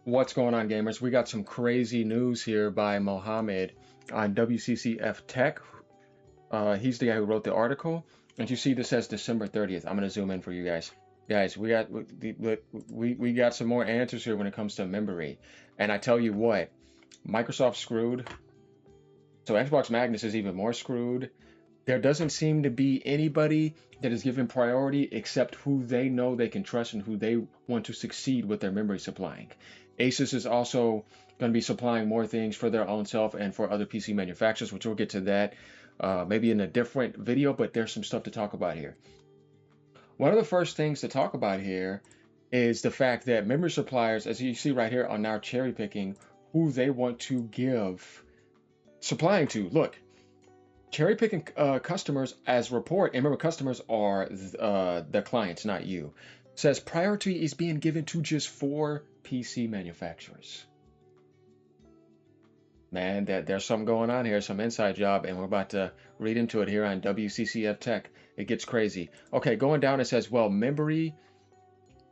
What's going on, gamers? We got some crazy news here by Mohammed on WCCF Tech. He's the guy who wrote the article. And you see this says December 30th. I'm going to zoom in for you guys. Guys, we got some more answers here when it comes to memory. And I tell you what, Microsoft screwed. So Xbox Magnus is even more screwed. There doesn't seem to be anybody that is given priority except who they know they can trust and who they want to succeed with their memory supplying. ASUS is also going to be supplying more things for their own self and for other PC manufacturers, which we'll get to that maybe in a different video, but there's some stuff to talk about here. One of the first things to talk about here is the fact that memory suppliers, as you see right here, are now cherry picking who they want to give supplying to. Look, cherry picking customers as report, and remember, customers are the clients, not you. Says priority is being given to just 4 PC manufacturers. Man, there's something going on here, some inside job, and we're about to read into it here on WCCF Tech. It gets crazy. Okay, going down, it says, well, memory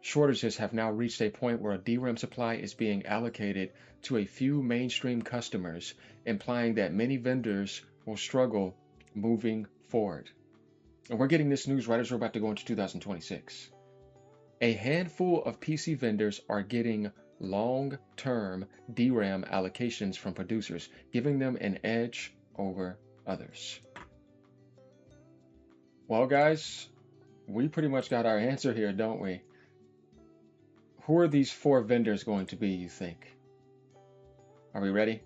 shortages have now reached a point where a DRAM supply is being allocated to a few mainstream customers, implying that many vendors will struggle moving forward. And we're getting this news right as we're about to go into 2026. A handful of PC vendors are getting long-term DRAM allocations from producers, giving them an edge over others. Well, guys, we pretty much got our answer here, don't we? Who are these 4 vendors going to be, you think? Are we ready?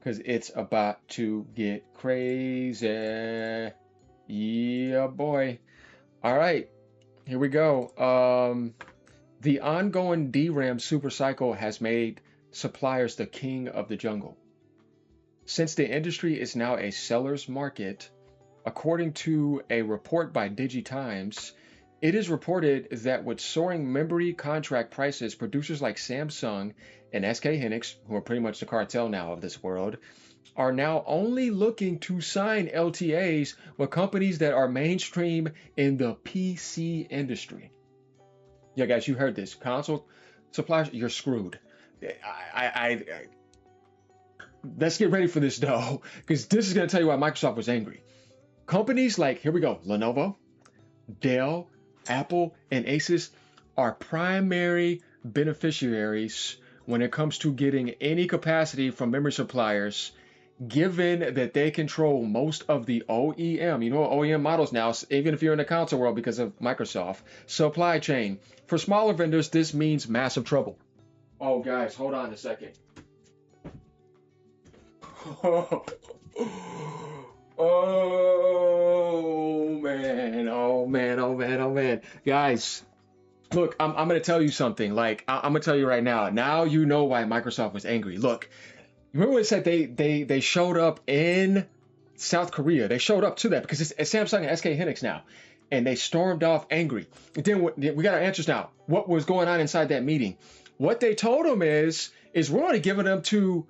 Because it's about to get crazy. Yeah, boy. All right, here we go. The ongoing DRAM super cycle has made suppliers the king of the jungle. Since the industry is now a seller's market, according to a report by DigiTimes, it is reported that with soaring memory contract prices, producers like Samsung and SK HYNIX, who are pretty much the cartel now of this world, are now only looking to sign LTAs with companies that are mainstream in the PC industry. Yeah, guys, you heard this. Console suppliers, you're screwed. Let's get ready for this, though, because this is going to tell you why Microsoft was angry. Companies like, here we go, LENOVO, DELL, Apple, and ASUS are primary beneficiaries when it comes to getting any capacity from memory suppliers, given that they control most of the OEM, OEM models now, even if you're in the console world because of Microsoft, supply chain. For smaller vendors, this means massive trouble. Oh, guys, hold on a second. Oh, man. Oh, man. Oh, man. Oh, man. Guys, look, I'm going to tell you something. Like, I'm going to tell you right now. Now you know why Microsoft was angry. Look, remember when it said they showed up in South Korea? They showed up to that because it's Samsung and SK HYNIX now. And they stormed off angry. And then we got our answers now. What was going on inside that meeting? What they told them is we're only giving them to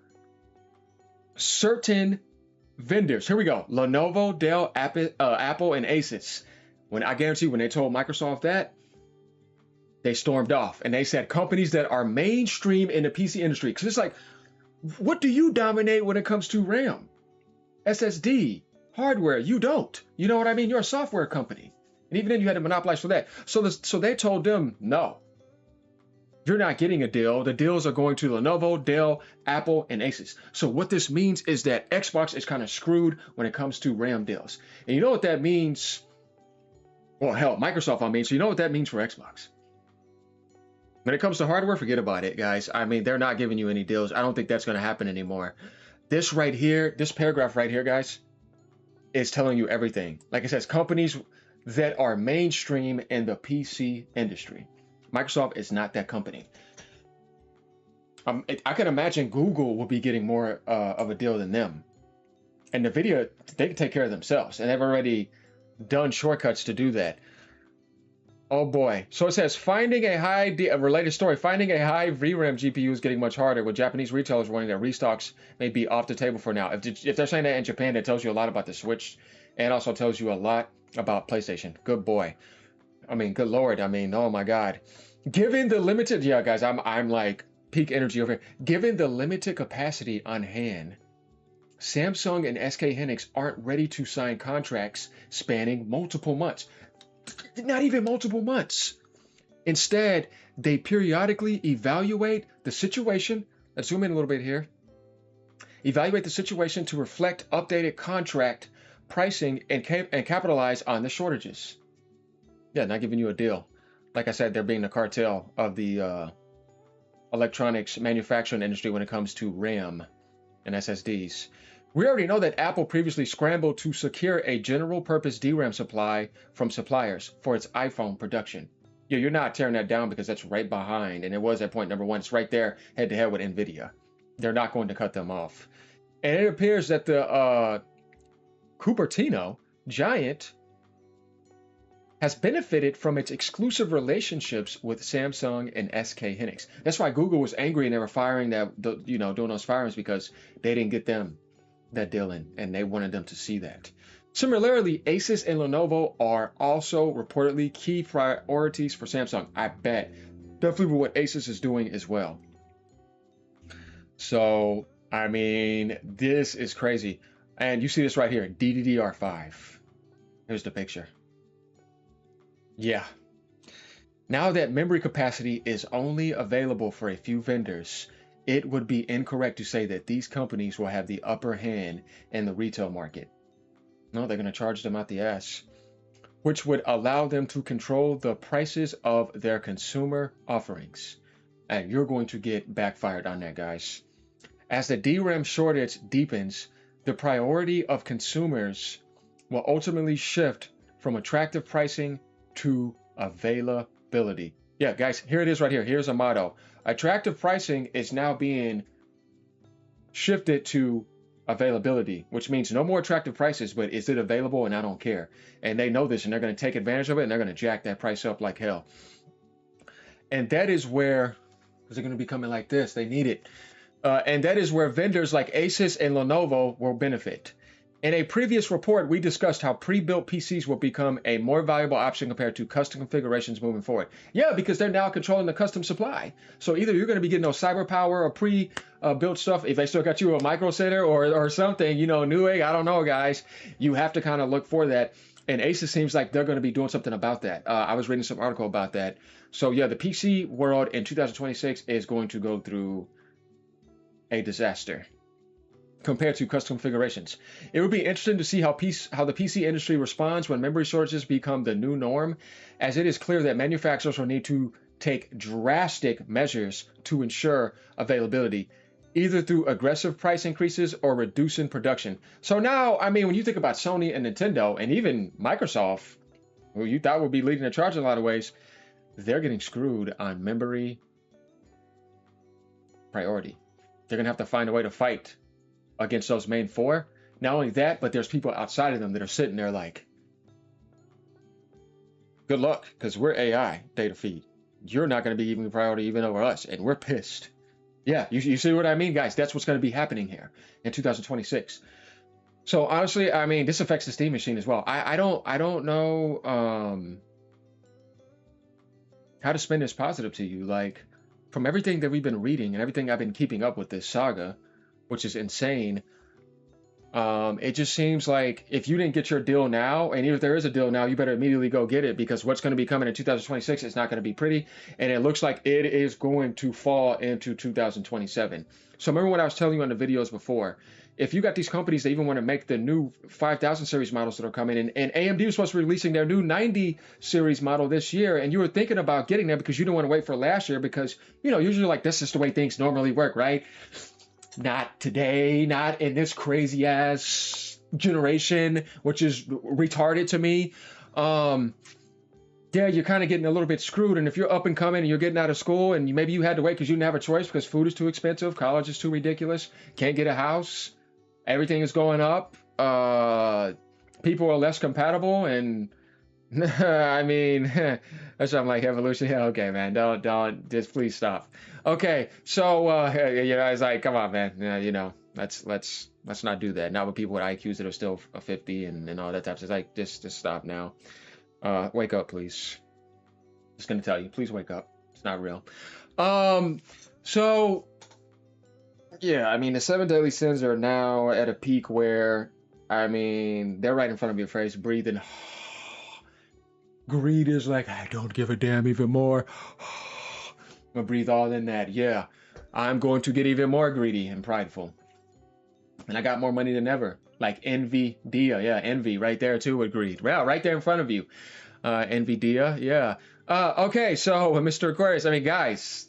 certain vendors. Here we go. LENOVO, DELL, Apple, and ASUS. I guarantee when they told Microsoft that, they stormed off. And they said companies that are mainstream in the PC industry. Because it's like, what do you dominate when it comes to RAM? SSD, hardware, you don't. You know what I mean? You're a software company. And even then you had to monopolize for that. So they told them, no, you're not getting a deal. The deals are going to LENOVO, DELL, Apple, and ASUS. So what this means is that Xbox is kind of screwed when it comes to RAM deals. And you know what that means? Well, hell, Microsoft, so you know what that means for Xbox. When it comes to hardware, forget about it, guys. I mean, they're not giving you any deals. I don't think that's going to happen anymore. This right here, this paragraph right here, guys, is telling you everything. Like it says, companies that are mainstream in the PC industry. Microsoft is not that company. I can imagine Google will be getting more of a deal than them. And NVIDIA, they can take care of themselves. And they've already done shortcuts to do that. Oh boy. So it says, a related story, finding a high VRAM GPU is getting much harder, with Japanese retailers warning that restocks may be off the table for now. If they're saying that in Japan, that tells you a lot about the Switch and also tells you a lot about PlayStation. Good boy. I mean, good Lord. I mean, oh my God. Given the limited, yeah, guys, I'm like, peak energy over here. Given the limited capacity on hand, Samsung and SK Hynix aren't ready to sign contracts spanning multiple months. Not even multiple months. Instead, they periodically evaluate the situation. Let's zoom in a little bit here. Evaluate the situation to reflect updated contract pricing and capitalize on the shortages. Yeah, not giving you a deal. Like I said, they're being the cartel of the electronics manufacturing industry when it comes to RAM and SSDs. We already know that Apple previously scrambled to secure a general purpose DRAM supply from suppliers for its iPhone production. Yeah, you're not tearing that down because that's right behind, and it was at point number one. It's right there head to head with NVIDIA. They're not going to cut them off. And it appears that the Cupertino giant has benefited from its exclusive relationships with Samsung and SK Hynix. That's why Google was angry and they were firing doing those firings, because they didn't get them that deal in, and they wanted them to see that. Similarly, ASUS and Lenovo are also reportedly key priorities for Samsung. I bet. Definitely what ASUS is doing as well. So, I mean, this is crazy. And you see this right here, DDR5. Here's the picture. Yeah. Now that memory capacity is only available for a few vendors, it would be incorrect to say that these companies will have the upper hand in the retail market. No, they're going to charge them out the ass, which would allow them to control the prices of their consumer offerings. And you're going to get backfired on that, guys. As the DRAM shortage deepens, the priority of consumers will ultimately shift from attractive pricing to availability. Yeah, guys, here it is right here. Here's a motto. Attractive pricing is now being shifted to availability, which means no more attractive prices, but is it available? And I don't care. And they know this, and they're going to take advantage of it, and they're going to jack that price up like hell. And that is where, because they're going to be coming like this, they need it. And that is where vendors like ASUS and Lenovo will benefit. In a previous report, we discussed how pre-built PCs will become a more valuable option compared to custom configurations moving forward. Yeah, because they're now controlling the custom supply. So either you're going to be getting those cyber power or pre-built stuff, if they still got you a micro center or something, Newegg, I don't know, guys. You have to kind of look for that. And ASUS seems like they're going to be doing something about that. I was reading some article about that. So yeah, the PC world in 2026 is going to go through a disaster compared to custom configurations. It would be interesting to see how the PC industry responds when memory shortages become the new norm, as it is clear that manufacturers will need to take drastic measures to ensure availability, either through aggressive price increases or reducing production. So now, I mean, when you think about Sony and Nintendo and even Microsoft, who you thought would be leading the charge in a lot of ways, they're getting screwed on memory priority. They're going to have to find a way to fight against those main four. Not only that, but there's people outside of them that are sitting there like, good luck, because we're AI data feed. You're not going to be even a priority even over us, and we're pissed. Yeah, you see what I mean, guys? That's what's going to be happening here in 2026. So honestly, I mean, this affects the Steam machine as well. I don't know how to spin this positive to you. Like, from everything that we've been reading and everything I've been keeping up with this saga, which is insane, it just seems like if you didn't get your deal now, and even if there is a deal now, you better immediately go get it, because what's going to be coming in 2026 is not going to be pretty, and it looks like it is going to fall into 2027. So remember what I was telling you on the videos before. If you got these companies that even want to make the new 5000 series models that are coming in, and AMD was supposed to be releasing their new 90 series model this year, and you were thinking about getting them because you didn't want to wait for last year, because, usually like this is the way things normally work, right? Not today, not in this crazy ass generation, which is retarded to me. Yeah, you're kind of getting a little bit screwed. And if you're up and coming and you're getting out of school, and maybe you had to wait because you didn't have a choice because food is too expensive, college is too ridiculous, can't get a house, everything is going up, people are less compatible, and I mean, that's why I'm like, evolution. Yeah, okay, man, don't, just please stop. Okay, so it's like, come on, man, let's not do that. Not with people with IQs that are still 50 and all that type of stuff. It's like, just stop now. Wake up, please. Just gonna tell you, please wake up. It's not real. So, yeah, I mean, the seven deadly sins are now at a peak where, I mean, they're right in front of your face, breathing. Greed is like, I don't give a damn even more. I'm gonna breathe all in that. Yeah, I'm going to get even more greedy and prideful. And I got more money than ever. Like NVIDIA. Yeah, envy right there too with greed. Well, right there in front of you. NVIDIA. Yeah. Okay, so Mr. Aquarius, I mean, guys.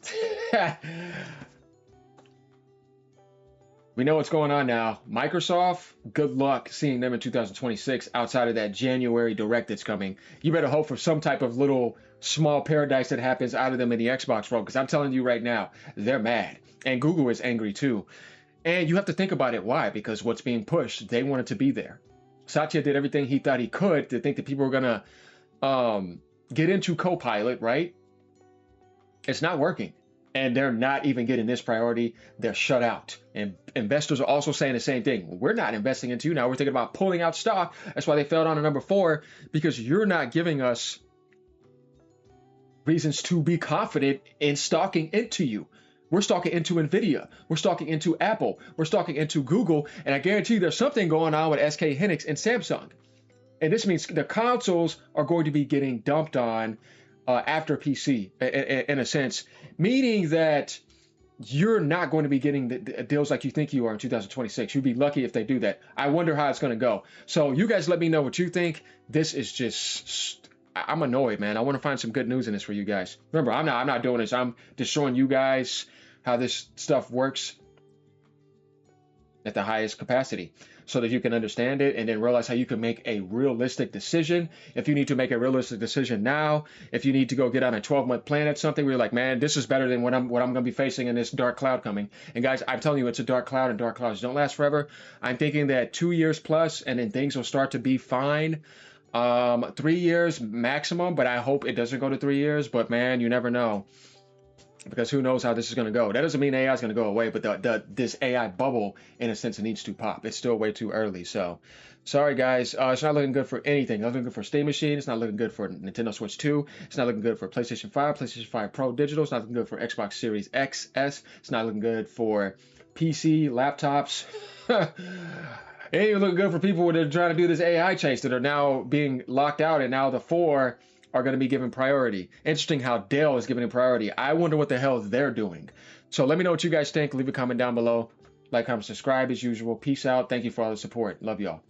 We know what's going on now. Microsoft, good luck seeing them in 2026 outside of that January direct that's coming. You better hope for some type of little small paradise that happens out of them in the Xbox world, because I'm telling you right now, they're mad. And Google is angry too. And you have to think about it. Why? Because what's being pushed, they wanted to be there. Satya did everything he thought he could to think that people were going to get into Copilot, right? It's not working. And they're not even getting this priority. They're shut out. And investors are also saying the same thing. We're not investing into you now. We're thinking about pulling out stock. That's why they fell down to number 4, because you're not giving us reasons to be confident in stalking into you. We're stalking into NVIDIA. We're stalking into Apple. We're stalking into Google. And I guarantee you there's something going on with SK HYNIX and Samsung. And this means the consoles are going to be getting dumped on after PC, in a sense, meaning that you're not going to be getting the deals like you think you are in 2026. You'd be lucky if they do that. I wonder how it's going to go. So you guys let me know what you think. This is just, I'm annoyed, man. I want to find some good news in this for you guys. Remember, I'm not doing this. I'm just showing you guys how this stuff works at the highest capacity so that you can understand it and then realize how you can make a realistic decision. If you need to make a realistic decision now, if you need to go get on a 12-month plan at something where you're like, man, this is better than what I'm going to be facing in this dark cloud coming. And guys, I'm telling you, it's a dark cloud, and dark clouds don't last forever. I'm thinking that 2 years plus and then things will start to be fine. 3 years maximum, but I hope it doesn't go to 3 years. But man, you never know, because who knows how this is going to go. That doesn't mean AI is going to go away, but this AI bubble, in a sense, it needs to pop. It's still way too early. So, sorry, guys. It's not looking good for anything. It's not looking good for Steam Machine. It's not looking good for Nintendo Switch 2. It's not looking good for PlayStation 5, PlayStation 5 Pro Digital. It's not looking good for Xbox Series XS. It's not looking good for PC, laptops. It ain't even looking good for people that are trying to do this AI chase that are now being locked out, and now the 4 are going to be given priority. Interesting how Dell is giving priority. I wonder what the hell they're doing. So let me know what you guys think. Leave a comment down below. Like, comment, subscribe as usual. Peace out. Thank you for all the support. Love y'all.